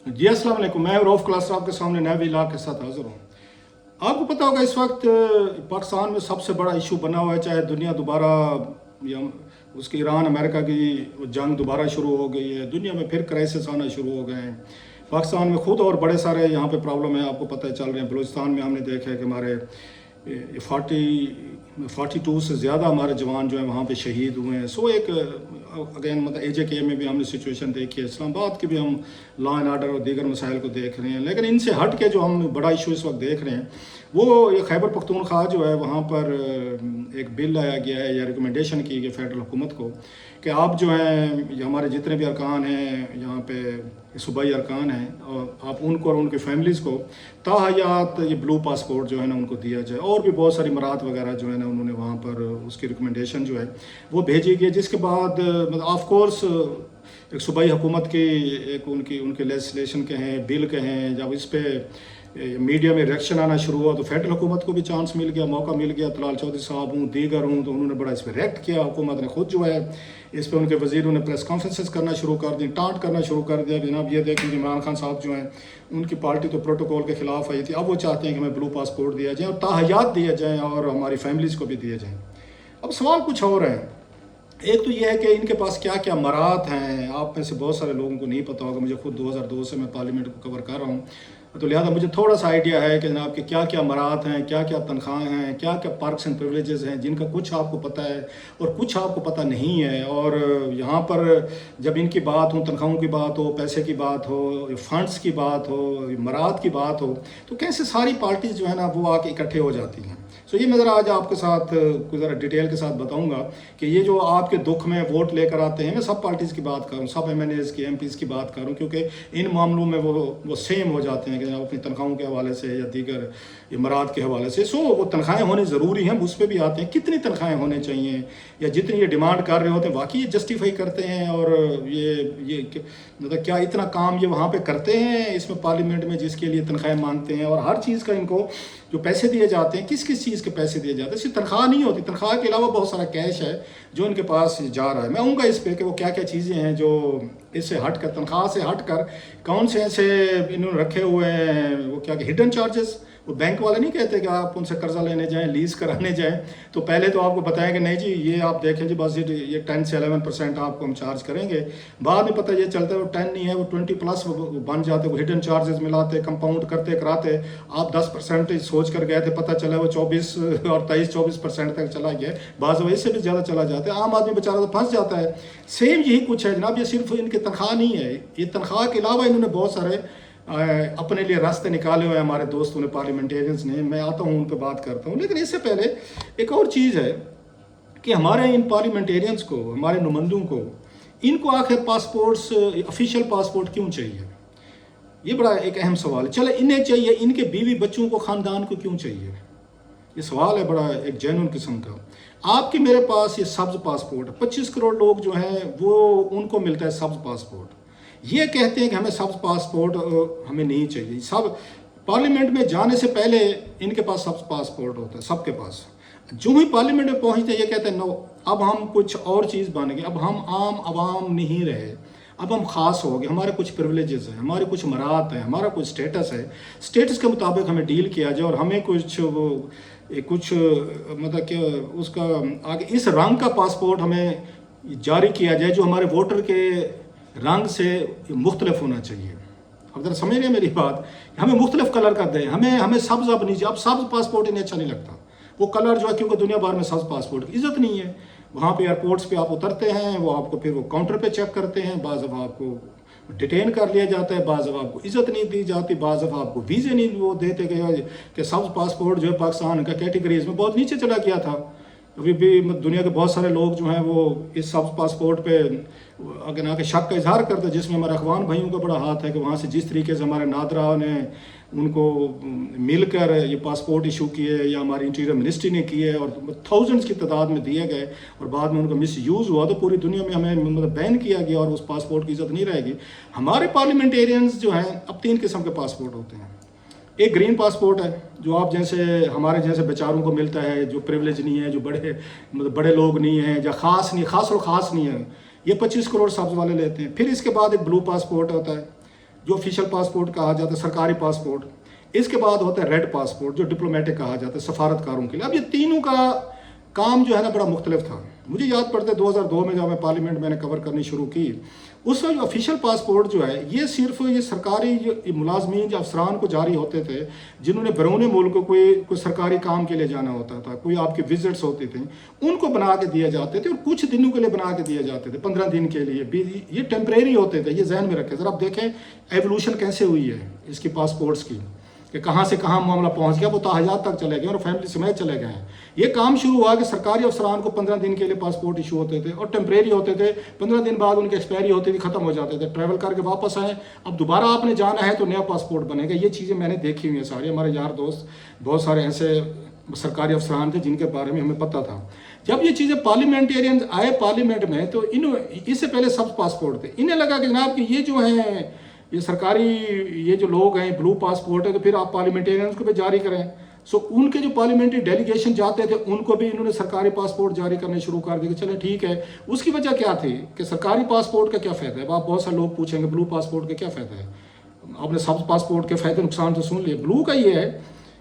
जी अस्सलाम वालेकुम। मैं रऊफ़ क्लास आपके सामने नए व्लॉग के साथ हाज़िर हूँ। आपको पता होगा इस वक्त पाकिस्तान में सबसे बड़ा इशू बना हुआ है, चाहे दुनिया दोबारा या उसकी ईरान अमेरिका की जंग दोबारा शुरू हो गई है, दुनिया में फिर क्राइसिस आना शुरू हो गए हैं। पाकिस्तान में खुद और बड़े सारे यहाँ पे प्रॉब्लम है, आपको पता है चल रहे हैं। बलूचिस्तान में हमने देखा है कि हमारे 42 से ज़्यादा हमारे जवान जो हैं वहाँ पे शहीद हुए हैं। सो एक अगेन मतलब AJK में भी हमने सिचुएशन देखी है, इस्लामाबाद की भी हम लॉ एंड आर्डर और दीगर मसाइल को देख रहे हैं। लेकिन इनसे हट के जो हम बड़ा इशू इस वक्त देख रहे हैं वो ये खैबर पख्तूनख्वा जो है वहाँ पर एक बिल लाया गया है या रिकमेंडेशन की गई फेडरल हुकूमत को कि आप जो हैं हमारे जितने भी अरकान हैं यहाँ पे सूबाई अरकान हैं और आप उनको और उनके फैमिलीज़ को ताहयात ये ब्लू पासपोर्ट जो है ना उनको दिया जाए। और भी बहुत सारी मराहत वगैरह जो है ना उन्होंने वहाँ पर उसकी रिकमेंडेशन जो है वो भेजी गई, जिसके बाद मतलब ऑफ कोर्स एक सूबाई हुकूमत की एक उनके लेजिस्लेशन के हैं, बिल के हैं, जब इस पर मीडिया में रिएक्शन आना शुरू हुआ तो फेडरल हुकूमत को भी चांस मिल गया, मौका मिल गया। तलाल चौधरी साहब हूँ, दीगर हूँ, तो उन्होंने बड़ा इस पर रिएक्ट किया। हुकूमत ने खुद जो है इस पर उनके वज़ीरों ने प्रेस कॉन्फ्रेंसेस करना शुरू कर दी, टांट करना शुरू कर दिया। जनाब ये देखें इमरान खान साहब जो हैं उनकी पार्टी तो प्रोटोकॉल के ख़िलाफ़ आई थी, अब वो चाहते हैं कि हमें ब्लू पासपोर्ट दिया जाए और ताहयात दिया जाए और हमारी फैमिलीज़ को भी दिए जाएँ। अब सवाल कुछ और है। एक तो ये है कि इनके पास क्या क्या मराहत हैं, आप में से बहुत सारे लोगों को नहीं पता होगा। मुझे खुद 2002 से मैं पार्लियामेंट को कवर कर रहा हूँ, तो लिहाजा मुझे थोड़ा सा आइडिया है कि जनाब के क्या क्या मराहत हैं, क्या क्या तनख्वाहें हैं, क्या क्या पर्क्स एंड प्रिविलेजेस हैं, जिनका कुछ आपको पता है और कुछ आपको पता नहीं है। और यहाँ पर जब इनकी बात हो, तनख्वाहों की बात हो, पैसे की बात हो, फंड्स की बात हो, मराहत की बात हो, तो कैसे सारी पार्टीज़ जो है ना वो आके इकट्ठे हो जाती हैं। सो ये मैं ज़रा आज आपके साथ कुछ ज़रा डिटेल के साथ बताऊंगा कि ये जो आपके दुख में वोट लेकर आते हैं, मैं सब पार्टीज़ की बात कर रहा हूँ, सब MNAs की, MPs की बात कर रहा हूँ, क्योंकि इन मामलों में वो सेम हो जाते हैं कि अपनी तनख्वाहों के हवाले से या दीगर इमरात के हवाले से। सो वो तनख्वाहें होनी ज़रूरी हैं, उस पर भी आते हैं कितनी तनख्वाहें होनी चाहिए या जितनी ये डिमांड कर रहे होते हैं वाकई ये जस्टिफाई करते हैं और ये मतलब क्या इतना काम ये वहाँ पे करते हैं इसमें पार्लियामेंट में जिसके लिए तनख्वाहें मांगते हैं। और हर चीज़ का इनको जो पैसे दिए जाते हैं, किस किस चीज़ के पैसे दिए जाते हैं, सिर्फ तनख्वाह नहीं होती, तनख्वाह के अलावा बहुत सारा कैश है जो इनके पास जा रहा है। मैं आऊँगा इस पर कि वो क्या क्या चीज़ें हैं जो इससे हट कर, तनख्वाह से हट कर कौन से ऐसे इन्होंने रखे हुए हैं, वो क्या हिडन चार्जेस। वो बैंक वाले नहीं कहते कि आप उनसे कर्जा लेने जाएं, लीज कराने जाएं, तो पहले तो आपको बताएं कि नहीं जी ये आप देखें जी बस ये 10 से 11% आपको हम चार्ज करेंगे। बाद में पता ये चलता है वो 10 नहीं है, वो 20+ बन जाते, वो हिडन चार्जेस मिलाते, कंपाउंड करते कराते। आप 10% सोच कर गए थे, पता चला वो 24 और 23-24% तक चला गया, बाज़ वैसे भी ज़्यादा चला जाता है। आम आदमी बेचारा तो फंस जाता है। सेम यही कुछ है जनाब, ये सिर्फ इनकी तनख्वाह नहीं है, ये तनख्वाह के अलावा इन्होंने बहुत सारे अपने लिए रास्ते निकाले हुए हमारे दोस्तों ने, पार्लियामेंटेरियंस ने। मैं आता हूँ उन पर बात करता हूँ, लेकिन इससे पहले एक और चीज़ है कि हमारे इन पार्लियामेंटेरियंस को, हमारे नुमाइंदों को, इनको आखिर पासपोर्ट्स, ऑफिशियल पासपोर्ट क्यों चाहिए? ये बड़ा एक अहम सवाल है। चले इन्हें चाहिए, इनके बीवी बच्चों को, ख़ानदान को क्यों चाहिए? ये सवाल है बड़ा एक जेन्युइन किस्म का। आपके मेरे पास ये सब्ज़ पासपोर्ट, 25 करोड़ लोग जो हैं वो उनको मिलता है सब्ज़ पासपोर्ट। ये कहते हैं कि हमें सब्ज़ पासपोर्ट हमें नहीं चाहिए। सब पार्लियामेंट में जाने से पहले इनके पास सब्ज़ पासपोर्ट होता है, सबके पास। जो ही पार्लियामेंट में पहुंचते हैं ये कहते हैं नो, अब हम कुछ और चीज़ बन गए, अब हम आम आवाम नहीं रहे, अब हम ख़ास हो गए, हमारे कुछ प्रिविलेजेस हैं, हमारे कुछ मराहत हैं, हमारा कुछ स्टेटस है, स्टेटस के मुताबिक हमें डील किया जाए और हमें कुछ मतलब कि उसका आगे इस रंग का पासपोर्ट हमें जारी किया जाए जो हमारे वोटर के रंग से मुख्तलिफ होना चाहिए। अब ज़रा समझ रहे हैं मेरी बात, हमें मुख्तलिफ कलर का दें, हमें सब्ज़ अब नहीं, अब सब्ज़ पासपोर्ट इन्हें अच्छा नहीं लगता वो कलर जो है, क्योंकि दुनिया भर में सब्ज़ पासपोर्ट की इज़्ज़त नहीं है। वहाँ पे एयरपोर्ट्स पे आप उतरते हैं, वो आपको फिर वो काउंटर पे चेक करते हैं, बाज़ दफ़ा आपको डिटेन कर लिया जाता है, बाज़ दफ़ा आपको इज़्ज़त नहीं दी जाती, बाज़ दफ़ा आपको वीज़े नहीं वो देते कि सब्ज़ पासपोर्ट जो है पाकिस्तान का कैटेगरीज में बहुत नीचे चला गया था। अभी भी दुनिया के बहुत सारे लोग जो हैं वो इस सब्ज़ पासपोर्ट पे अगर आके शक का इजहार करते हैं, जिसमें हमारे अखवान भाइयों का बड़ा हाथ है कि वहाँ से जिस तरीके से हमारे नादरा ने उनको मिलकर ये पासपोर्ट इशू किए या हमारी इंटीरियर मिनिस्ट्री ने किए और थाउजेंड्स की तादाद में दिए गए और बाद में उनका मिस यूज़ हुआ तो पूरी दुनिया में हमें मतलब बैन किया गया और उस पासपोर्ट की इज़्ज़त नहीं रहेगी। हमारे पार्लियामेंटेरियंस जो हैं अब 3 किस्म के पासपोर्ट होते हैं। एक ग्रीन पासपोर्ट है जो आप जैसे हमारे जैसे बेचारों को मिलता है, जो प्रिविलेज नहीं है, जो बड़े लोग नहीं हैं, या ख़ास नहीं है, ये 25 करोड़ सब्ज़ वाले लेते हैं। फिर इसके बाद एक ब्लू पासपोर्ट होता है जो ऑफिशियल पासपोर्ट कहा जाता है, सरकारी पासपोर्ट, इसके बाद होता है रेड पासपोर्ट जो डिप्लोमेटिक कहा जाता है सफारतकारों के लिए। अब ये तीनों का काम जो है ना बड़ा मुख्तलिफ था। मुझे याद पड़ता है 2002 में जब मैं पार्लियामेंट मैंने कवर करनी शुरू की, उस वक्त ऑफिशियल पासपोर्ट जो है ये सिर्फ ये सरकारी मुलाजमीन या अफसरान को जारी होते थे जिन्होंने बैरून मुल्क कोई सरकारी काम के लिए जाना होता था, कोई आपके विजिट्स होते थे, उनको बना के दिए जाते थे और कुछ दिनों के लिए बना के दिए जाते थे, 15 दिन के लिए। ये टेम्परेरी होते थे, ये जहन में रखें। ज़रा आप देखें एवोल्यूशन कैसे हुई है इसकी पासपोर्ट्स की, कि कहाँ से कहाँ मामला पहुँच गया, वो ताहयात तक चले गए और फैमिली समेत चले गए हैं। ये काम शुरू हुआ कि सरकारी अफसरान को 15 दिन के लिए पासपोर्ट इशू होते थे और टेम्परेरी होते थे, 15 दिन बाद उनकी एक्सपायरी होती थी, ख़त्म हो जाते थे, ट्रैवल करके वापस आए, अब दोबारा आपने जाना है तो नया पासपोर्ट बनेगा। ये चीज़ें मैंने देखी हुई हैं सारी, हमारे यार दोस्त बहुत सारे ऐसे सरकारी अफसरान थे जिनके बारे में हमें पता था। जब ये चीज़ें पार्लियामेंटेरियन आए पार्लियामेंट में तो इससे पहले सब पासपोर्ट थे, इन्हें लगा कि जनाब कि ये जो है ये सरकारी ये जो लोग हैं ब्लू पासपोर्ट है तो फिर आप पार्लियामेंटेरियंस को भी जारी करें। सो उनके जो पार्लियामेंट्री डेलीगेशन जाते थे उनको भी इन्होंने सरकारी पासपोर्ट जारी करने शुरू कर दिए। चले ठीक है, उसकी वजह क्या थी कि सरकारी पासपोर्ट का क्या फ़ायदा है। आप बहुत सारे लोग पूछेंगे ब्लू पासपोर्ट का क्या फ़ायदा है। आपने सब पासपोर्ट के फ़ायदे नुकसान तो सुन लिए। ब्लू का ये है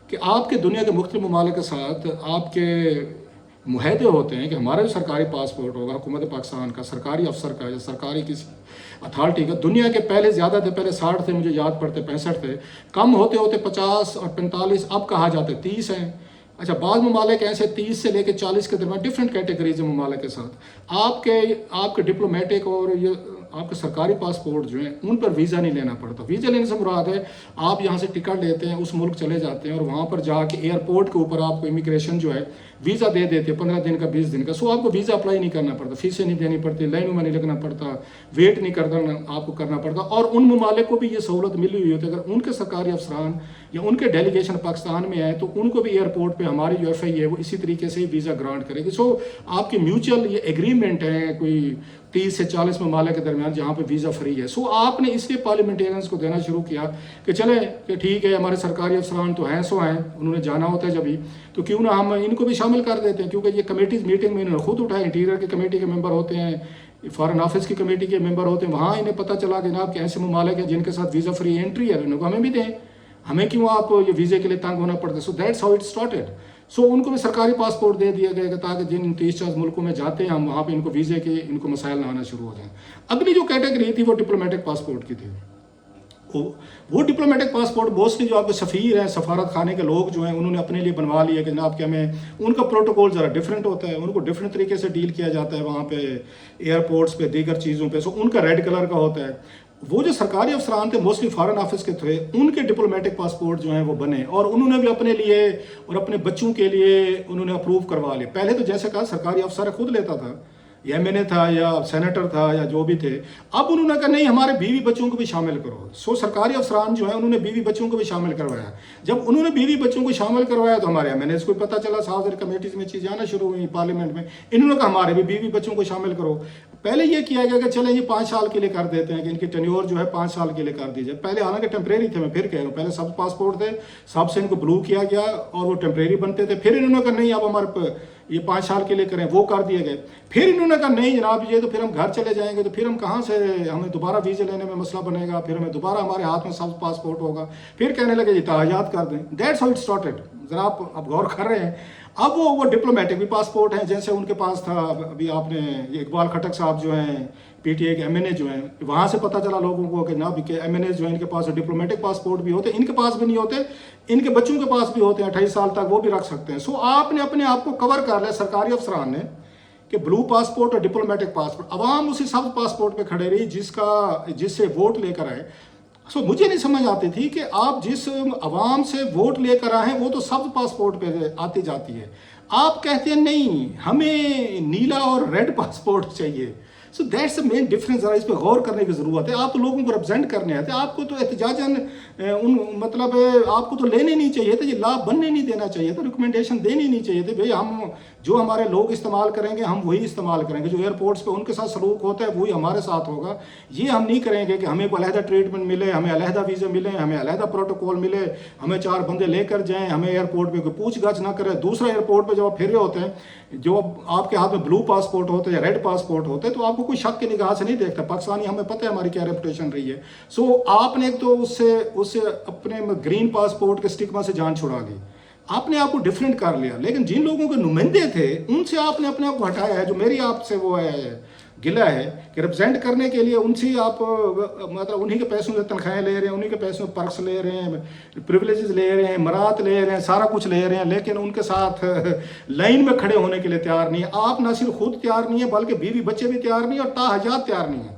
कि आपके दुनिया के मुख्तलिफ ममालिक के साथ आपके मुहैदे होते हैं कि हमारा जो सरकारी पासपोर्ट होगा हुकूमत पाकिस्तान का, सरकारी अफसर का या सरकारी किसी अथॉरिटी का, दुनिया के पहले ज़्यादा थे, पहले 60 थे, मुझे याद पड़ते 65 थे, कम होते होते 50 और 45, अब कहा जाते 30 हैं। अच्छा, बाद ममालिक ऐसे 30 से लेकर 40 के दरमियान डिफरेंट कैटेगरीज है ममालिक के साथ। आपके डिप्लोमेटिक और ये आपके सरकारी पासपोर्ट जो हैं उन पर वीज़ा नहीं लेना पड़ता। वीज़ा लेने से मुराद है आप यहाँ से टिकट लेते हैं, उस मुल्क चले जाते हैं और वहाँ पर जाके एयरपोर्ट के ऊपर आपको इमिग्रेशन जो है वीज़ा दे देते हैं 15 दिन का 20 दिन का। सो आपको वीज़ा अप्लाई नहीं करना पड़ता, फीसें नहीं देनी पड़ती, लाइनों में नहीं लगना पड़ता, वेट नहीं आपको करना पड़ता। और उन ममालिक को भी ये सहूलत मिली हुई होती है, अगर उनके सरकारी अफसरान या उनके डेलीगेशन पाकिस्तान में आए तो उनको भी एयरपोर्ट पर हमारी जो FI है वो इसी तरीके से ही वीज़ा ग्रांट करेगी। सो आपकी म्यूचुअल ये एग्रीमेंट है कोई 30 से 40 ममालिक के दरमियान जहाँ पे वीज़ा फ्री है। सो आपने इसलिए पार्लियामेंटेरियंस को देना शुरू किया कि चले कि ठीक है हमारे सरकारी अफसरान तो हैं सो हैं, उन्होंने जाना होता है जब भी, तो क्यों ना हम इनको भी शामिल कर देते हैं। क्योंकि ये कमेटीज़ मीटिंग में इन्होंने खुद उठाया, इंटीरियर की कमेटी के मेंबर होते हैं, फॉरेन ऑफिस की कमेटी के मेंबर होते हैं, वहाँ इन्हें पता चला कि जनाब कि ऐसे ममालिक हैं जिनके साथ वीज़ा फ्री एंट्री है, उनको हमें भी दें, हमें क्यों आप ये वीज़े के लिए तंग होना पड़ता है। So that's how it started. So उनको भी सरकारी पासपोर्ट दे दिया गया ताकि जिन 30-40 मुल्कों में जाते हैं हम वहाँ पे इनको वीज़े के इनको मसाइल ना आना शुरू हो जाएं। अगली जो कैटेगरी थी वो डिप्लोमेटिक पासपोर्ट की थी। वो डिप्लोमेटिक पासपोर्ट मोस्टली जो आपके सफ़ीर हैं, सफारत खाने के लोग जो हैं उन्होंने अपने लिए बनवा लिया कि जनाब कि हमें, उनका प्रोटोकॉल ज़रा डिफरेंट होता है, उनको डिफरेंट तरीके से डील किया जाता है वहाँ पे एयरपोर्ट्स पे दीगर चीज़ों पे। सो उनका रेड कलर का होता है। वो जो सरकारी अफसरान थे मोस्टली फॉरेन ऑफिस के थे, उनके डिप्लोमेटिक पासपोर्ट जो हैं वो बने और उन्होंने भी अपने लिए और अपने बच्चों के लिए उन्होंने अप्रूव करवा लिए। पहले तो जैसे कहा सरकारी अफसर खुद लेता था, या MNA था या सेनेटर था या जो भी थे, अब उन्होंने कहा नहीं हमारे बीवी बच्चों को भी शामिल करो। सो सरकारी अफसरान जो है उन्होंने बीवी बच्चों को भी शामिल करवाया। जब उन्होंने बीवी बच्चों को शामिल करवाया तो हमारे MNAs को पता चला, साथ कमेटीज़ में चीज़ें आना शुरू हुई पार्लियामेंट में, इन्होंने कहा हमारे भी बीवी बच्चों को शामिल करो। पहले ये किया गया कि चले ये 5 साल के लिए कर देते हैं कि इनकी टेन्योर जो है 5 साल के लिए कर दीजिए। पहले हालांकि टेम्परेरी थे, मैं फिर कह रहा हूँ, पहले सब पासपोर्ट थे, सबसे इनको ब्लू किया गया और वो टेम्परेरी बनते थे। फिर इन्होंने कहा नहीं अब हमारे ये 5 साल के लिए करें, वो कर दिए गए। फिर इन्होंने कहा नहीं जनाब ये तो फिर हम घर चले जाएंगे तो फिर हम कहाँ से, हमें दोबारा वीज़े लेने में मसला बनेगा, फिर हमें दोबारा हमारे हाथ में सब पासपोर्ट होगा। फिर कहने लगे ये ताहयात कर दें। That's how it started. ज़रा आप अब गौर कर रहे हैं। अब वो डिप्लोमेटिक भी पासपोर्ट हैं, जैसे उनके पास था अभी आपने ये इकबाल खटक साहब जो हैं PTA के MNA जो हैं, वहाँ से पता चला लोगों को कि ना भी के MNA जो हैं इनके पास डिप्लोमेटिक पासपोर्ट भी होते, इनके पास भी नहीं होते, इनके बच्चों के पास भी होते हैं, 28 साल तक वो भी रख सकते हैं। सो आपने अपने आप को कवर कर लिया सरकारी अफसरान ने कि ब्लू पासपोर्ट और डिप्लोमेटिक पासपोर्ट। अवाम उसी सब पासपोर्ट पे खड़े रही जिससे वोट लेकर आए। सो मुझे नहीं समझ आती थी कि आप जिस अवाम से वोट लेकर आए हैं वो तो सब पासपोर्ट पे आती जाती है, आप कहते हैं नहीं हमें नीला और रेड पासपोर्ट चाहिए। So that's the main difference. ज़रा इस पर गौर करने की ज़रूरत है। आप तो लोगों को रिप्रेजेंट करने आते हैं, आपको तो एहतजाजन मतलब आपको तो लेने नहीं चाहिए थे, ये लाभ बनने नहीं देना चाहिए था, रिकमेंडेशन देनी नहीं चाहिए थे। भाई हम جو हमारे लोग इस्तेमाल करेंगे हम वही इस्तेमाल करेंगे, जो एयरपोर्ट्स पे उनके साथ सलूक होता है वही हमारे साथ होगा। ये हम नहीं करेंगे कि हमें को अलहदा ट्रीटमेंट मिले, हमें अलहदा वीज़े मिले, हमें अलहदा प्रोटोकॉल मिले, हमें 4 बंदे लेकर जाएं, हमें एयरपोर्ट पे कोई पूछगछ ना करे। दूसरा एयरपोर्ट पे जब आप फिर रहे होते हैं, जो आपके हाथ में ब्लू पासपोर्ट होते हैं या रेड पासपोर्ट होते हैं, तो आपको कोई शक की निगाह से नहीं देखता। पाकिस्तानी हमें पता है हमारी क्या रेपुटेशन रही है। सो आपने एक तो उससे अपने ग्रीन पासपोर्ट के स्टिग्मा से जान छुड़ा ली, आपने आपको डिफरेंट कर लिया। लेकिन जिन लोगों के नुमाइंदे थे उनसे आपने अपने आप को हटाया है। जो मेरी आपसे वो है गिला है कि रिप्रेजेंट करने के लिए उनसे आप मतलब उन्हीं के पैसों से तनख्वाहें ले रहे हैं, उन्हीं के पैसों से पर्क्स ले रहे हैं, प्रिविलेजेस ले रहे हैं, मरात ले रहे हैं, सारा कुछ ले रहे हैं, लेकिन उनके साथ लाइन में खड़े होने के लिए तैयार नहीं है। आप ना सिर्फ खुद तैयार नहीं है बल्कि बीवी बच्चे भी तैयार नहीं है और ताहजात तैयार नहीं है।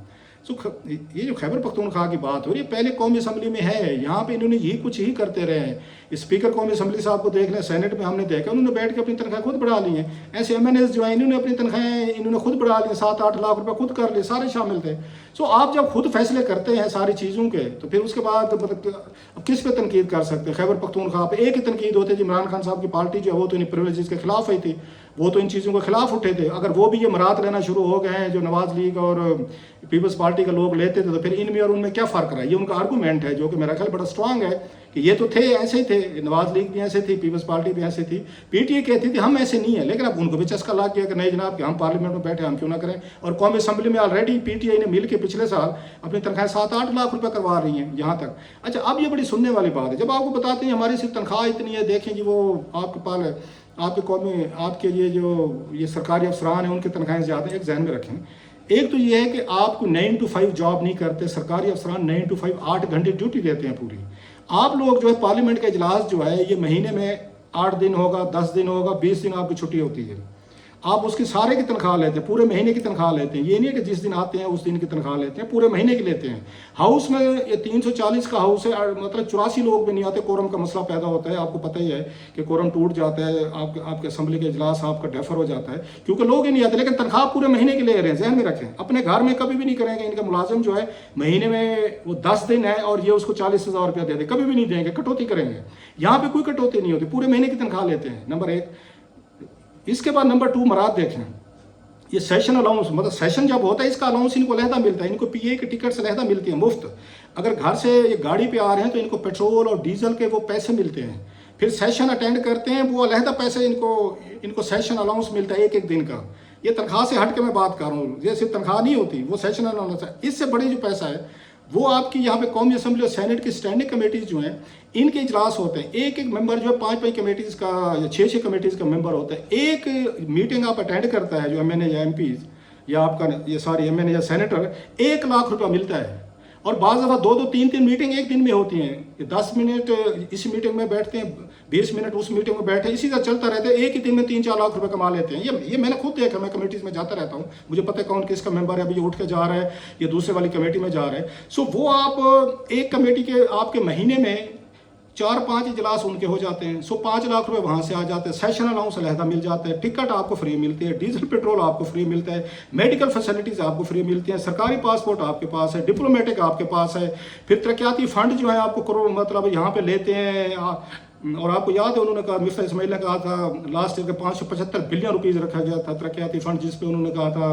ये जो खैबर पख्तूनख्वा की बात हो रही है पहले कौमी असम्बली में है, यहाँ पे इन्होंने यही कुछ ही करते रहे हैं। स्पीकर कौमी असम्बली साहब को देख लें, सेनेट में हमने देखा उन्होंने बैठ के अपनी तनख्वाह खुद बढ़ा ली हैं। ऐसे MNAs जो है इन्होंने अपनी तनख्वाहें इन्होंने खुद बढ़ा ली, 7-8 लाख रुपए खुद कर लिए, सारे शामिल थे। सो आप जब खुद फैसले करते हैं सारी चीज़ों के, तो फिर उसके बाद अब किस पे तनकीद कर सकते हैं? खैबर पख्तूनख्वा पे एक ही तनकीद होती है, इमरान खान साहब की पार्टी जो है वो तो इन प्रिविलेजेस के खिलाफ ही थी, वो तो इन चीज़ों के खिलाफ उठे थे। अगर वो भी ये मरात लेना शुरू हो गए हैं जो नवाज लीग और पीपल्स पार्टी के लोग लेते थे, तो फिर इनमें और उनमें क्या फ़र्क रहा? ये उनका आर्गूमेंट है जो कि मेरा ख्याल बड़ा स्ट्रांग है कि ये तो थे ऐसे ही थे, नवाज लीग भी ऐसे थी, पीपल्स पार्टी भी ऐसे थी, PTA कहती थी हम ऐसे नहीं है। लेकिन अब उनको भी चस्का लग गया कि नहीं जनाब कि हम पार्लियामेंट में बैठे हम क्यों ना करें। और कौमी असम्बली में ऑलरेडी PTA ने मिल के पिछले साल अपनी तनख्वाह 7-8 लाख रुपए करवा रही हैं यहाँ तक। अच्छा, अब ये बड़ी सुनने वाली बात है जब आपको बताते हैं हमारी सिर्फ तनख्वाह इतनी है, देखें जी वो आपके पास आपके कौमी आपके ये सरकारी अफसरान हैं उनकी तनख्वाहें ज़्यादा। एक जहन में रखें, एक तो ये है कि आपको 9 to 5 जॉब नहीं करते, सरकारी अफसरान 9 to 5 8 घंटे ड्यूटी देते हैं पूरी। आप लोग जो है पार्लियामेंट का इजलास जो है ये महीने में 8 दिन होगा, 10 दिन होगा, 20 दिन आपकी छुट्टी होती है, आप उसकी सारे की तनख्वाह लेते हैं, पूरे महीने की तनख्वाह लेते हैं। ये नहीं है कि जिस दिन आते हैं उस दिन की तनख्वाह लेते हैं, पूरे महीने की लेते हैं। हाउस में ये 340 का हाउस है, मतलब 84 लोग भी नहीं आते, कोरम का मसला पैदा होता है। आपको पता ही है कि कोरम टूट जाता है, आपके असम्बली के इजलास आपका डेफर हो जाता है क्योंकि लोग ही नहीं आते। लेकिन तनख्वाह पूरे महीने की ले रहे हैं, जहन में रखें। अपने घर में कभी भी नहीं करेंगे, इनका मुलाजिम जो है महीने में वो 10 दिन है और ये उसको 40,000 रुपया दे दे, कभी भी नहीं देंगे, कटौती करेंगे। यहाँ पे कोई कटौती नहीं होती, पूरे महीने की तनख्वाह लेते हैं, नंबर 1। इसके बाद नंबर 2 मराद देखें, ये सेशन अलाउंस, मतलब सेशन जब होता है इसका अलाउंस इनको अलहदा मिलता है, इनको PA की टिकट से अलहदा मिलती है मुफ्त। अगर घर से ये गाड़ी पे आ रहे हैं तो इनको पेट्रोल और डीजल के वो पैसे मिलते हैं। फिर सेशन अटेंड करते हैं वो अलहदा पैसे इनको सेशन अलाउंस मिलता है एक दिन का। ये तनख्वाह से हट के मैं बात कर रहा हूँ, ये सिर्फ तनख्वाह नहीं होती, वो सेशन अलाउंस है। इससे बड़ी जो पैसा है वो आपकी यहाँ पे कौमी असम्बली और सेनेट की स्टैंडिंग कमेटीज़ जो हैं इनके इजलास होते हैं। एक मेंबर जो है 5 कमेटीज़ का या 6 कमेटीज़ का मेंबर होता है। एक मीटिंग आप अटेंड करता है जो MNA या MPs या आपका ये सारी MNA या सेनेटर, 1 लाख रुपया मिलता है। और बाज़ दफ़ा 2-2, 3-3 मीटिंग एक दिन में होती हैं। 10 मिनट इस मीटिंग में बैठते हैं, 20 मिनट उस मीटिंग में बैठे, इसी तरह चलता रहता है। एक ही दिन में 3-4 लाख रुपए कमा लेते हैं। ये मैंने खुद देखा, मैं कमेटीज़ में जाता रहता हूँ, मुझे पता है कौन किसका मेंबर है, अभी ये उठ के जा रहा है, ये दूसरे वाली कमेटी में जा रहा है। सो वो आप एक कमेटी के आपके महीने में 4-5 इजलास उनके हो जाते हैं। सो 5 लाख रुपए वहाँ से आ जाते हैं। सेशन अलाउंस अलहदा मिल जाता है, टिकट आपको फ्री मिलती है, डीजल पेट्रोल आपको फ्री मिलता है, मेडिकल फैसिलिटीज़ आपको फ्री मिलती हैं, सरकारी पासपोर्ट आपके पास है, डिप्लोमेटिक आपके पास है। फिर तरक्याती फंड जो है आपको करोड़ मतलब यहाँ पे लेते हैं। और आपको याद है उन्होंने कहा, मिफ्ता इस्माइल ने कहा था लास्ट ईयर के 575 बिलियन रुपीज़ रखा गया था तरक्याती फंड, जिस पे उन्होंने कहा था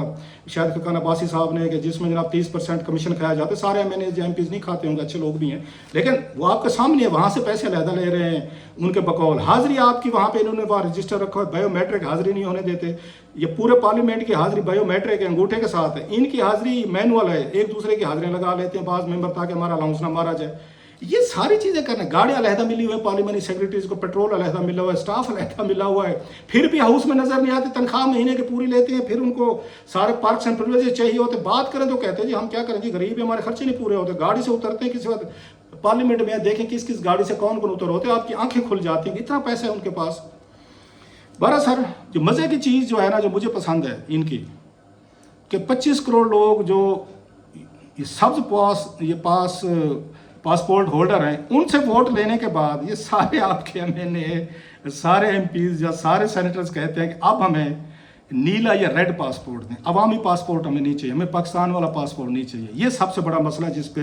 शायद फकान अब्बासी साहब ने कि जिसमें जनाब 30% कमीशन खाया जाता है। सारे MNAs MPs नहीं खाते होंगे, अच्छे लोग भी हैं, लेकिन वो आपके सामने है, वहाँ से पैसे अलहदा ले रहे हैं उनके बकौल। हाजिरी आपकी वहाँ पे इन्होंने वहाँ रजिस्टर रखा है, बायोमेट्रिक हाजिरी नहीं होने देते। ये पूरे पार्लियामेंट की हाजिरी बायोमेट्रिक अंगूठे के साथ है, इनकी हाजिरी मैनुअल है, एक दूसरे की हाजिरियाँ लगा लेते हैं बाज़ मेंबर ताकि हमारा अलाउंस ना मारा जाए। ये सारी चीज़ें करना, गाड़ियाँ अलहदा मिली हुई है पार्लियामेंट्री सेक्रेटरीज को, पेट्रोल अलहदा मिला हुआ है, स्टाफ अलहदा मिला हुआ है, फिर भी हाउस में नजर नहीं आते, तनख्वाह महीने की पूरी लेते हैं, फिर उनको सारे पार्क्स एंड प्रिविलेजेस चाहिए होते। बात करें तो कहते हैं जी हम क्या करें जी, गरीब है, हमारे खर्चे नहीं पूरे होते। गाड़ी से उतरते हैं किसी वक्त पार्लियामेंट में, देखें किस किस गाड़ी से कौन कौन उतर होते हैं, आपकी आंखें खुल जाती हैं, इतना पैसा है उनके पास। बड़ा सर जो मज़े की चीज़ जो है ना, जो मुझे पसंद है इनकी, कि 25 करोड़ लोग जो ये पासपोर्ट होल्डर हैं, उनसे वोट लेने के बाद ये सारे आपके MNA, सारे MPs या सारे सेनेटर्स कहते हैं कि अब हमें नीला या रेड पासपोर्ट दें, अवामी पासपोर्ट हमें नहीं चाहिए, हमें पाकिस्तान वाला पासपोर्ट नहीं चाहिए। ये सबसे बड़ा मसला जिस पे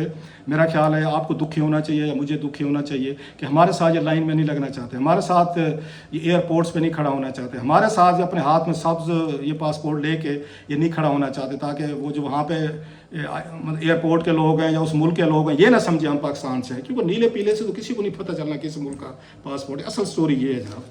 मेरा ख्याल है आपको दुखी होना चाहिए या मुझे दुखी होना चाहिए कि हमारे साथ ये लाइन में नहीं लगना चाहते, हमारे साथ ये एयरपोर्ट्स पे नहीं खड़ा होना चाहते, हमारे साथ ये अपने हाथ में सब्ज़ ये पासपोर्ट लेके ये नहीं खड़ा होना चाहते, ताकि वो जो वहाँ पे एयरपोर्ट के लोग हैं या उस मुल्क के लोग हैं ये ना समझे हम पाकिस्तान से हैं, क्योंकि नीले पीले से तो किसी को नहीं पता चलना किस मुल्क का पासपोर्ट है। असल स्टोरी ये है जनाब।